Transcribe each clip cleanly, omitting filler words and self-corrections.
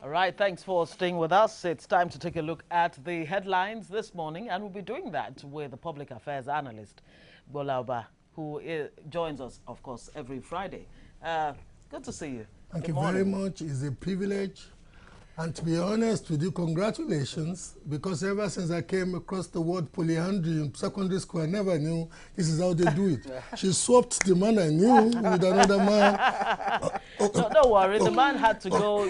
All right, thanks for staying with us. It's time to take a look at the headlines this morning, and we'll be doing that with the public affairs analyst, Gbola, who joins us, of course, every Friday. Good to see you. Thank Good you very morning. much. It's a privilege. And to be honest with you, congratulations, because ever since I came across the word polyandry in secondary school, I never knew this is how they do it. She swapped the man I knew with another man. No, don't worry. The man had to go,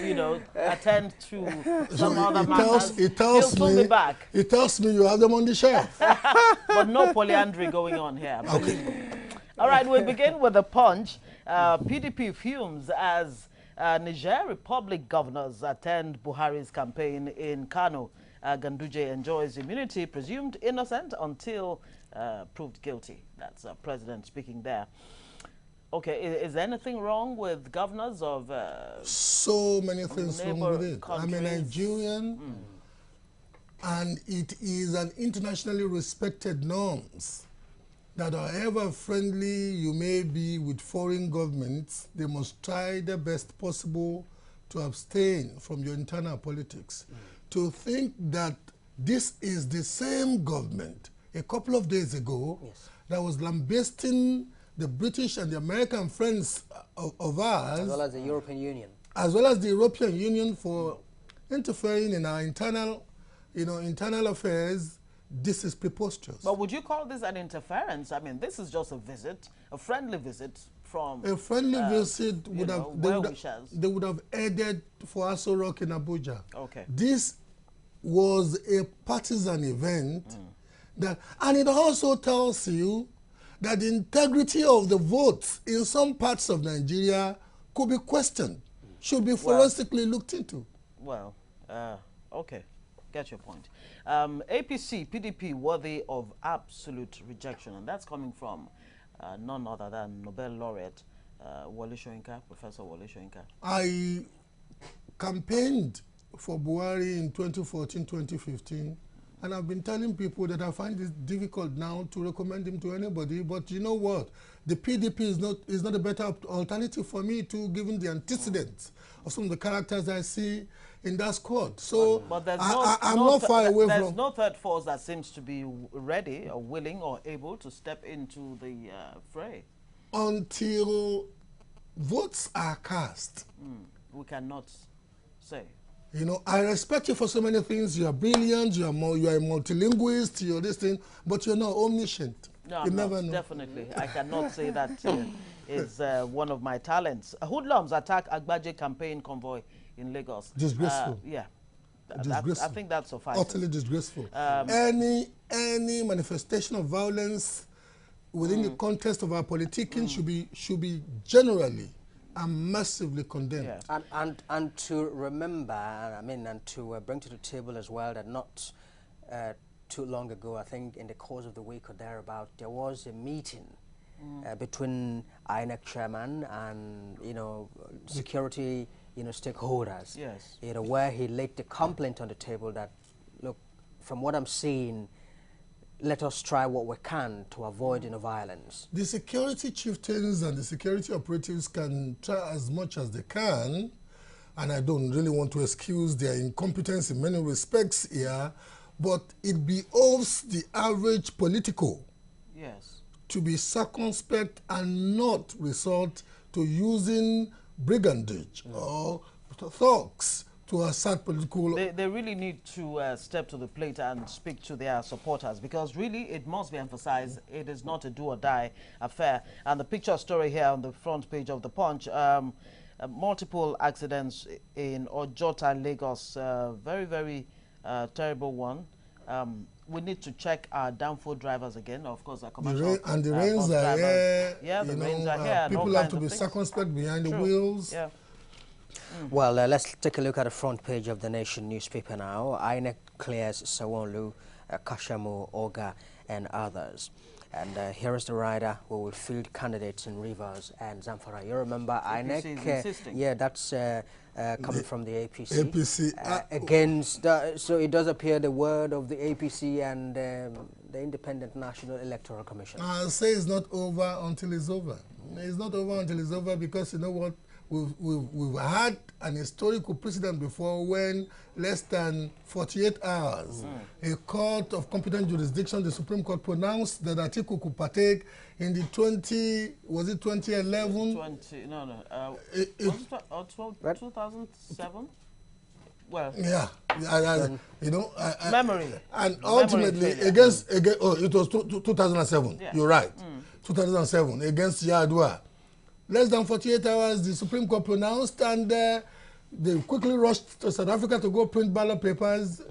attend to some other matters. He'll soon be back. It tells me you have them on the shelf. But no polyandry going on here. Okay. All right, we begin with the punch. PDP fumes as Niger Republic governors attend Buhari's campaign in Kano. Ganduje enjoys immunity, presumed innocent until proved guilty. That's president speaking there. Okay, is anything wrong with governors of so many things wrong with it. countries? I'm a Nigerian, and it is an internationally respected norms that however friendly you may be with foreign governments, they must try their best possible to abstain from your internal politics. To think that this is the same government a couple of days ago that was lambasting the British and the American friends of ours, as well as the European Union, for interfering in our internal affairs. This is preposterous. But would you call this an interference? I mean, this is just a visit, a friendly visit from... A friendly visit would they would have added for Aso Rock in Abuja. Okay. This was a partisan event, and it also tells you that the integrity of the votes in some parts of Nigeria could be questioned, should be forensically looked into. Well, okay. Get your point. APC, PDP worthy of absolute rejection, and that's coming from none other than Nobel laureate Wole Soyinka, Professor Wole Soyinka. I campaigned for Buhari in 2014, 2015, and I've been telling people that I find it difficult now to recommend him to anybody, but you know what? The PDP is not a better alternative for me to given the antecedents of some of the characters I see in that squad. So but I'm not far away from... There's no third force that seems to be ready or willing or able to step into the fray. Until votes are cast. We cannot say. You know, I respect you for so many things. You are brilliant, you are a multilingualist, you're this thing, but you're not omniscient. No, you I'm never not, know. Definitely. I cannot say that is one of my talents. Hoodlums attack Agbaje campaign convoy in Lagos. Disgraceful. Yeah. Disgraceful. I think that suffices. Utterly disgraceful. Any manifestation of violence within the context of our politicking should be generally and massively condemned. Yeah. And to remember, I mean, and to bring to the table as well that not too long ago, I think in the course of the week or thereabout, there was a meeting between INEC chairman and security stakeholders. Yes. Where he laid the complaint on the table that, look, from what I'm seeing, let us try what we can to avoid violence. The security chieftains and the security operatives can try as much as they can, and I don't really want to excuse their incompetence in many respects here, but it behoves the average politico to be circumspect and not resort to using brigandage or thugs to assert political... They really need to step to the plate and speak to their supporters, because really it must be emphasized it is not a do-or-die affair. And the picture story here on the front page of The Punch, multiple accidents in Ojota, Lagos, very, very terrible one. We need to check our downfall drivers again, of course, our commercial and the rains are here. Yeah, the rains are here. People have to be circumspect behind the wheels. Yeah. Well, let's take a look at the front page of the Nation newspaper now. INEC clears Sawonlu, Kashamu, Oga, and others. And here is the rider who will field candidates in Rivers and Zamfara. You remember INEC? Yeah, that's coming from the APC. Against, so it does appear the word of the APC and the Independent National Electoral Commission. I'll say it's not over until it's over. It's not over until it's over because you know what? we've had an historical precedent before when less than 48 hours, a court of competent jurisdiction, the Supreme Court, pronounced that Atiku could partake in the 2011? 2007? Well, yeah, you know, memory. And ultimately, against it was 2007. Yeah. You're right. 2007 against Yadua. Less than 48 hours, the Supreme Court pronounced, and they quickly rushed to South Africa to go print ballot papers.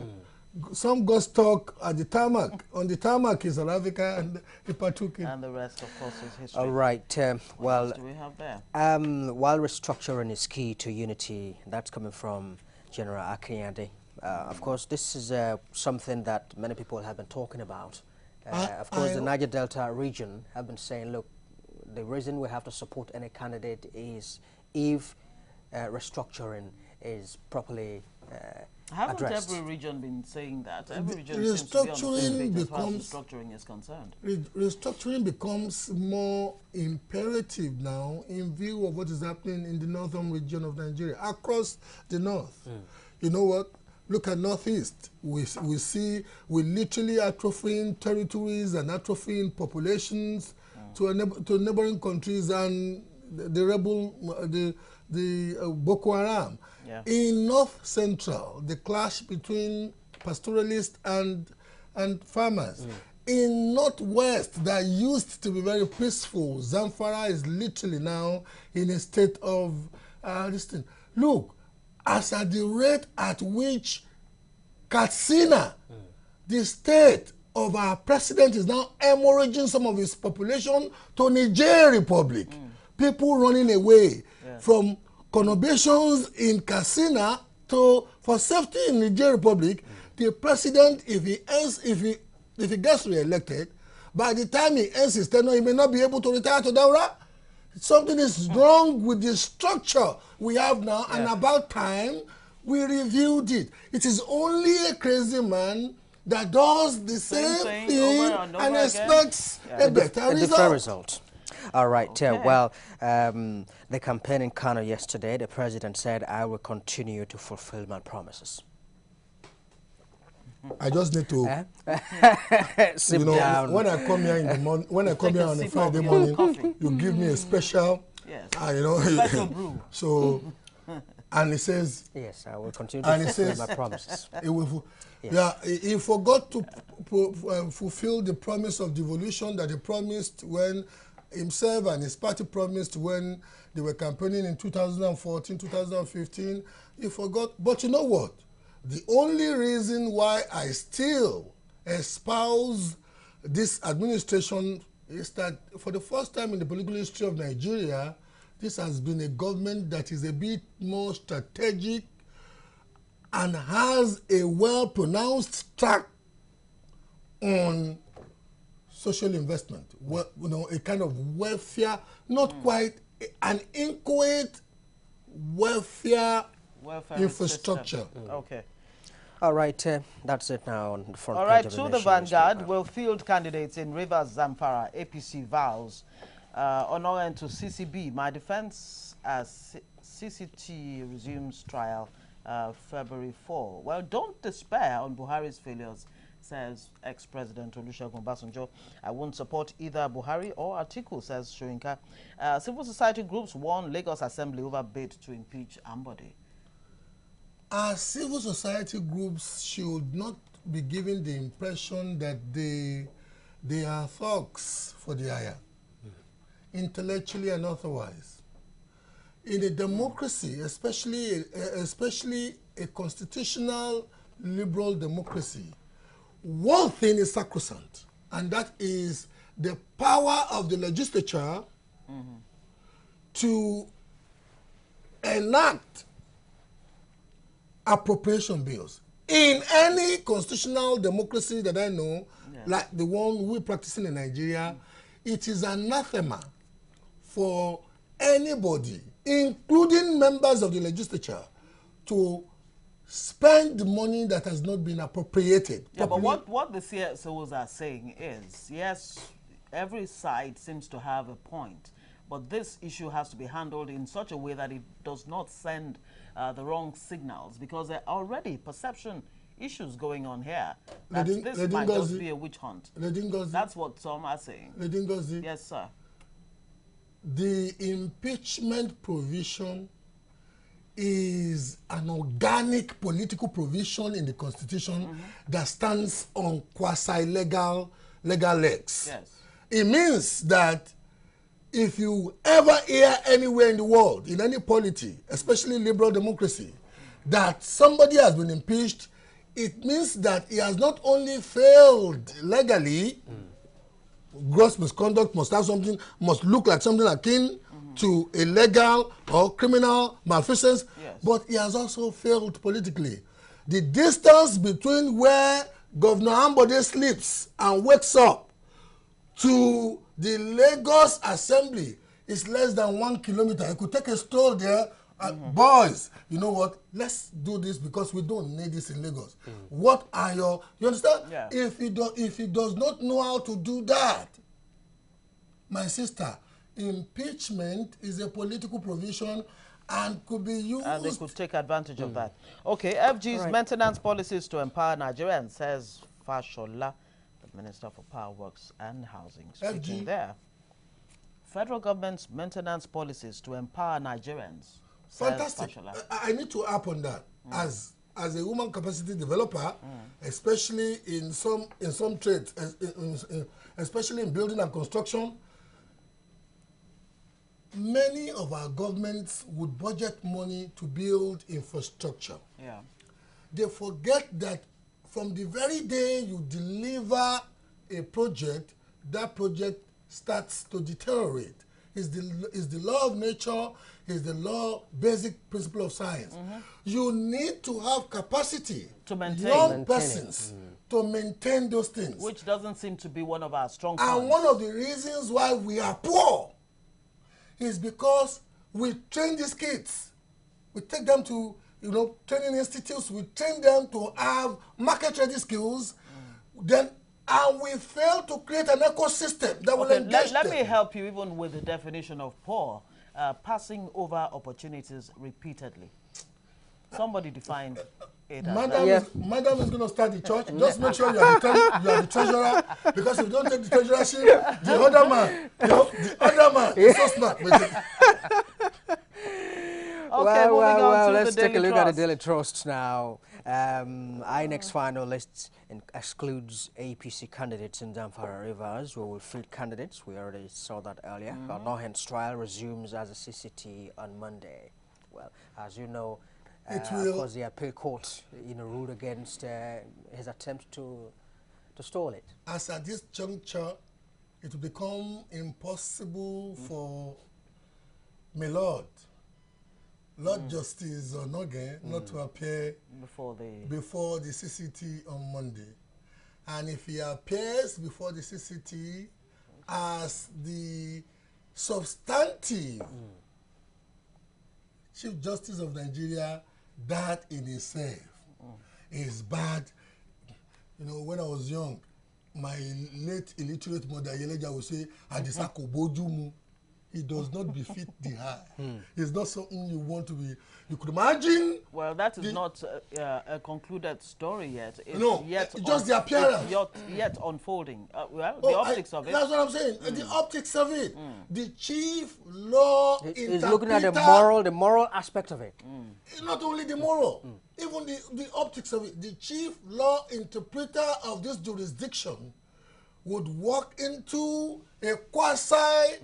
Some got stuck at the tarmac, on the tarmac in South Africa, and they partook in. And the rest, of course, is history. All right. What else do we have there? While restructuring is key to unity, that's coming from General Akinyade. Of course, this is something that many people have been talking about. Of course, the Niger Delta region have been saying, look, the reason we have to support any candidate is if restructuring is properly Haven't addressed. every region been saying that? Every region seems to be on the same page as far as restructuring is concerned. Restructuring becomes more imperative now in view of what is happening in the northern region of Nigeria, across the north. You know what? Look at Northeast. We literally atrophying territories and atrophying populations to neighboring countries, and the Boko Haram. Yeah. In North Central, the clash between pastoralists and farmers. In Northwest, that used to be very peaceful, Zamfara is literally now in a state of this thing. Look, as at the rate at which Katsina, the state of our president, is now hemorrhaging some of his population to Niger Republic. People running away from conurbations in Katsina for safety in Niger Republic. The president, if he gets re-elected, by the time he ends his tenure, he may not be able to retire to Daura. Something is wrong with the structure we have now, and about time we reviewed it. It is only a crazy man that does the same thing and expects a better result. different result. All right. Well, the campaign in Kano yesterday, the president said, "I will continue to fulfill my promises." I just need to, sit down. when I come here in the morning, when I come here on a Friday morning, you give me a special, special brew. So, and it says, yes, I will continue to fulfill my promises. He forgot to fulfill the promise of devolution that he promised when himself and his party promised when they were campaigning in 2014, 2015. He forgot. But you know what? The only reason why I still espouse this administration is that for the first time in the political history of Nigeria, this has been a government that is a bit more strategic and has a well-pronounced track on social investment. Well, a kind of welfare, not quite an inchoate welfare infrastructure. Okay. All right, that's it now on the front page. All right, to the vanguard, will field candidates in Rivers, Zamfara, APC vows honoring to CCB. My defense as CCT resumes trial February 4. Well, don't despair on Buhari's failures, says ex-president Olusegun Obasanjo. I won't support either Buhari or Atiku, says Shoyinka. Civil society groups warn Lagos Assembly over bid to impeach Ambode. Civil society groups should not be given the impression that they are thugs for the hire, intellectually and otherwise. In a democracy, especially a constitutional liberal democracy, one thing is sacrosanct, and that is the power of the legislature to enact appropriation bills. In any constitutional democracy that I know, like the one we're practicing in Nigeria, it is anathema for anybody, including members of the legislature, to spend money that has not been appropriated. Yeah, but what the CSOs are saying is, yes, every side seems to have a point, but this issue has to be handled in such a way that it does not send the wrong signals, because there are already perception issues going on here. That this might just be a witch hunt. That's what some are saying. Yes, sir. The impeachment provision is an organic political provision in the Constitution that stands on quasi-legal legs. Yes. It means that if you ever hear anywhere in the world, in any polity, especially liberal democracy, that somebody has been impeached, it means that he has not only failed legally, gross misconduct must have something, must look like something akin to illegal or criminal malfeasance, but he has also failed politically. The distance between where Governor Ambode sleeps and wakes up to the Lagos Assembly is less than 1 kilometer. You could take a stroll there. Boys, you know what? Let's do this because we don't need this in Lagos. What are your... You understand? Yeah. If he does not know how to do that, my sister, impeachment is a political provision and could be used... And they could take advantage of that. Okay, FG's maintenance policies to empower Nigerians, says Fashola, the Minister for Power Works and Housing. Speaking there. Federal government's maintenance policies to empower Nigerians. Fantastic. I need to up on that. As a human capacity developer, especially in some trades, especially in building and construction, many of our governments would budget money to build infrastructure. Yeah. They forget that from the very day you deliver a project, that project starts to deteriorate. It's the law of nature, it's the basic principle of science. You need to have capacity, to maintain. Young persons, to maintain those things. Which doesn't seem to be one of our strong points. And one of the reasons why we are poor is because we train these kids. We take them to, training institutes. We train them to have market-ready skills. And we fail to create an ecosystem that will engage let them. me help you even with the definition of poor. Passing over opportunities repeatedly. Somebody defined it as Madam is going to start the church. Just make sure you are the treasurer, because if you don't take the treasurership, the other man is so smart. Okay, well, let's take a look at the Daily Trust now. INEC's final list excludes APC candidates in Zamfara Rivers, who will field candidates. We already saw that earlier. Nohen's trial resumes as a CCT on Monday. Well, as you know, of course, the appeal court ruled against his attempt to stall it. As at this juncture, it will become impossible for my Lord Justice Onoge not to appear before the CCT on Monday. And if he appears before the CCT as the substantive Chief Justice of Nigeria, that in itself is bad. When I was young, my late illiterate mother Yeleja would say, Adisako Bojumu. It does not befit the high. It's not something you want to be. You could imagine. Well, that is not a concluded story yet. It's just the appearance. It's yet unfolding. The optics of it. That's what I'm saying. The optics of it. The chief law interpreter. He's looking at the moral aspect of it. Not only the moral, even the optics of it. The chief law interpreter of this jurisdiction would walk into a quasi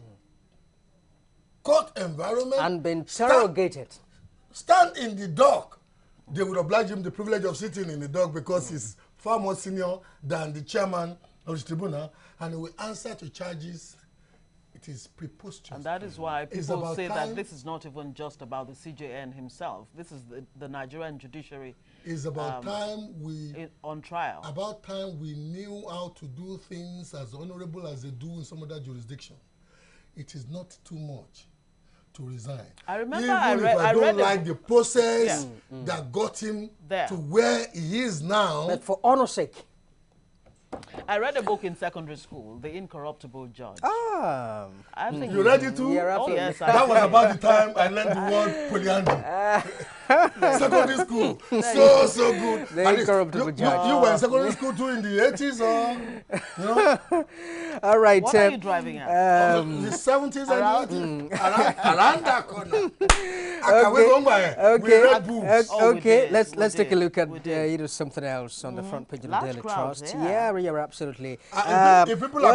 court environment and be interrogated. Stand in the dock. They would oblige him the privilege of sitting in the dock because he's far more senior than the chairman of the tribunal, and he will answer to charges. It is preposterous. And that is why people say that this is not even just about the CJN himself. This is the Nigerian judiciary. It's about time on trial. About time we knew how to do things as honorable as they do in some other jurisdiction. It is not too much to resign. I remember Even if I don't like the process that got him to where he is now. But for honor's sake. I read a book in secondary school, The Incorruptible Judge. Ah. I think You read it too? Yeah, oh, absolutely. yes. That was about the time I learned the word polyandry. Secondary school. So good. The At least Incorruptible Judge. you were in secondary school too in the 80s or, you know? All right. What are you driving at? The 70s and 80s. Around that corner. We read books. Oh, we Okay, did, let's take a look at we did. you know, something else on the front page of the Large Daily crowds, Trust. yeah. Yeah, absolutely. If people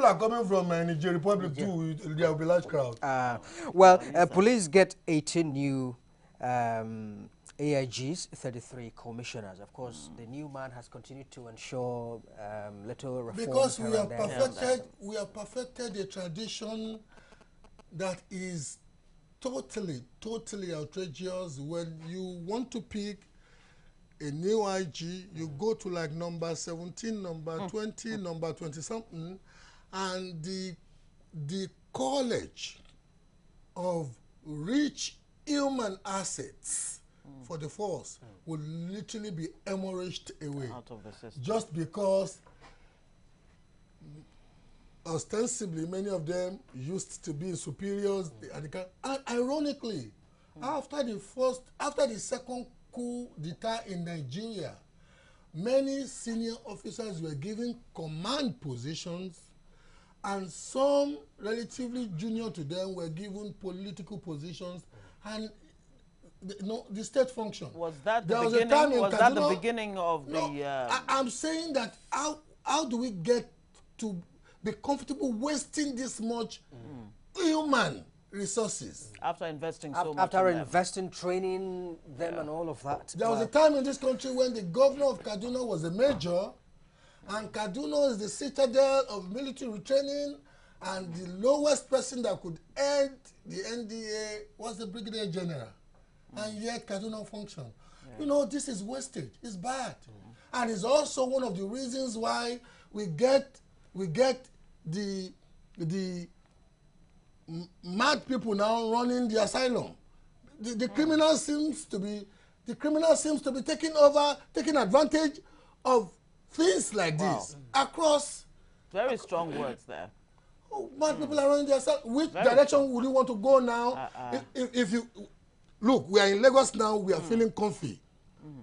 are coming from Niger Republic too, there will be large crowd. Police get 18 new AIGs, 33 commissioners. Of course, the new man has continued to ensure little reforms. Because we have perfected a tradition that is totally outrageous. When you want to pick a new IG, you go to like number 17, number 20, number 20 something, and the college of rich human assets for the force will literally be hemorrhaged away Out of the system. just because ostensibly many of them used to be superiors, and ironically, after the second coup d'etat in Nigeria, many senior officers were given command positions, and some relatively junior to them were given political positions, and the state function. Was that the There was beginning? a time in Was that the Kaduna- beginning of No, the? I'm saying that how do we get to be comfortable wasting this much human resources? After investing so much. After in them. investing, training them and all of that. There was a time in this country when the governor of Kaduna was a major, and Kaduna is the citadel of military training, and the lowest person that could end the NDA was the brigadier general. And yet Kaduna functioned. Yeah. You know, this is wastage. It's bad. And it's also one of the reasons why we get the mad people now running the asylum. The criminal seems to be taking advantage of things like this across. Very strong words there. Oh, mad people are running the asylum. Which direction would you want to go now? If you look, we are in Lagos now. We are feeling comfy.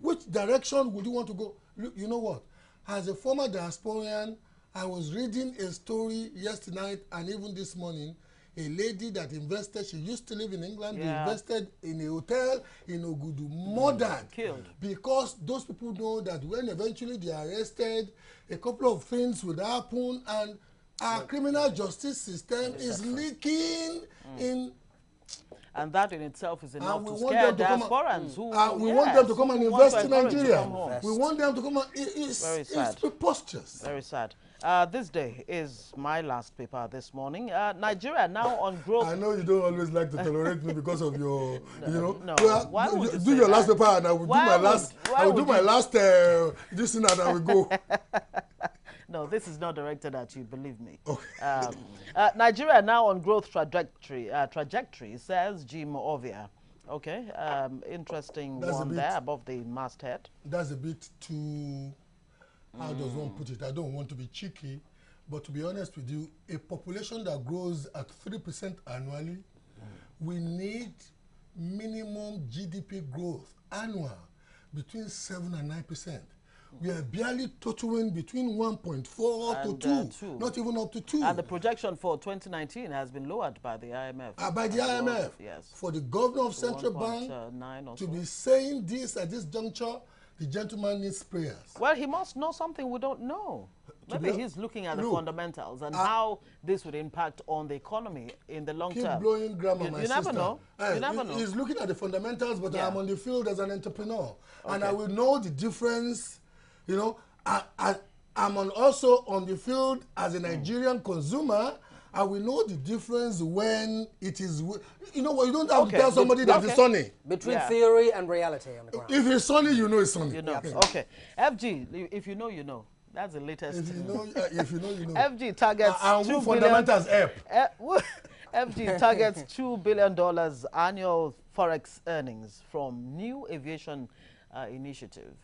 Which direction would you want to go? Look, you know what? As a former diasporian, I was reading a story yesterday night and even this morning. A lady that invested, she used to live in England, they invested in a hotel in Ogudu, murdered. Killed. Because those people know that when eventually they are arrested, a couple of things would happen, and our criminal justice system is leaking in. And that in itself is enough to want scare them to come diasporans who we want them to come and invest in Nigeria. Invest. We want them to come and it's preposterous. Very sad. This day is my last paper this morning. Nigeria now on growth. I know you don't always like to tolerate me because of your, No. Why do, would you do say your last that? paper and I will do my last. I will do my last this thing and I will go. No, this is not directed at you, believe me. Okay. Nigeria now on growth trajectory, says Jim Ovia. Okay, interesting one there above the masthead. That's a bit too, how does one put it? I don't want to be cheeky, but to be honest with you, a population that grows at 3% annually, we need minimum GDP growth annual between 7 and 9%. We are barely totaling between 1.4 to 2, not even up to 2. And the projection for 2019 has been lowered by the IMF. By the IMF. Yes. For the governor of Central Bank to be saying this at this juncture, the gentleman needs prayers. Well, he must know something we don't know. Maybe he's looking at the fundamentals and how this would impact on the economy in the long term. Keep blowing grammar, my sister. Never know. You never know. He's looking at the fundamentals, but I'm on the field as an entrepreneur. Okay. And I will know the difference. You know, I'm also on the field as a Nigerian consumer. I will know the difference when it is, you know what, you don't have to tell somebody that it's sunny. Between theory and reality on the ground. If it's sunny, you know it's sunny. You know. Okay. FG, if you know, you know. That's the latest. If you know, you know. FG targets $2 fundamentals FG targets $2 billion annual forex earnings from new aviation initiative.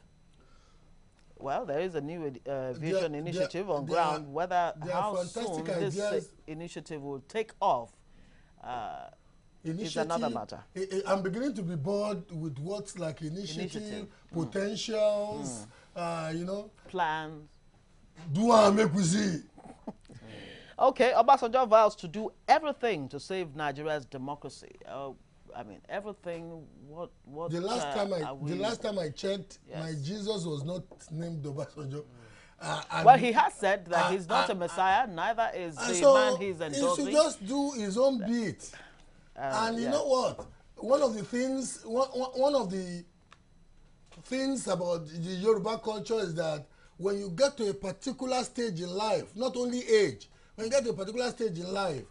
Well, there is a new vision initiative on ground. Whether how soon this initiative will take off is another matter. I'm beginning to be bored with what's like initiative. Potentials, you know. Plans. Do I make we see? Okay, Obasanjo vows to do everything to save Nigeria's democracy. I mean, everything. What? The last time I checked, yes, my Jesus was not named Obasanjo. Well, he has said that he's not a messiah. Neither is the man he's endorsing. He should just do his own bit. And you know what? One of the things about the Yoruba culture is that when you get to a particular stage in life, not only age, when you get to a particular stage in life,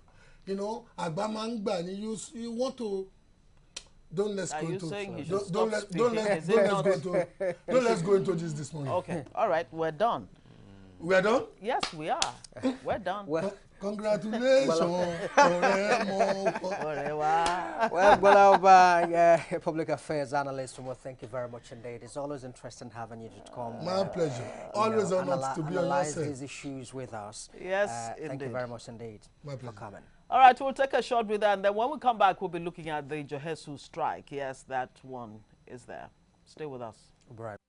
you know, you want to. Let's go into this morning. Okay, all right, we're done. We are done? Yes, we are. We're done. Well, congratulations. Well, Gbola, public affairs analyst, well, thank you very much indeed. It's always interesting having you to come. My pleasure. Always honored to be on your side. These issues with us. Yes, thank you very much indeed for coming. All right, we'll take a short breather, and then when we come back, we'll be looking at the Johesu strike. Yes, that one is there. Stay with us. Right.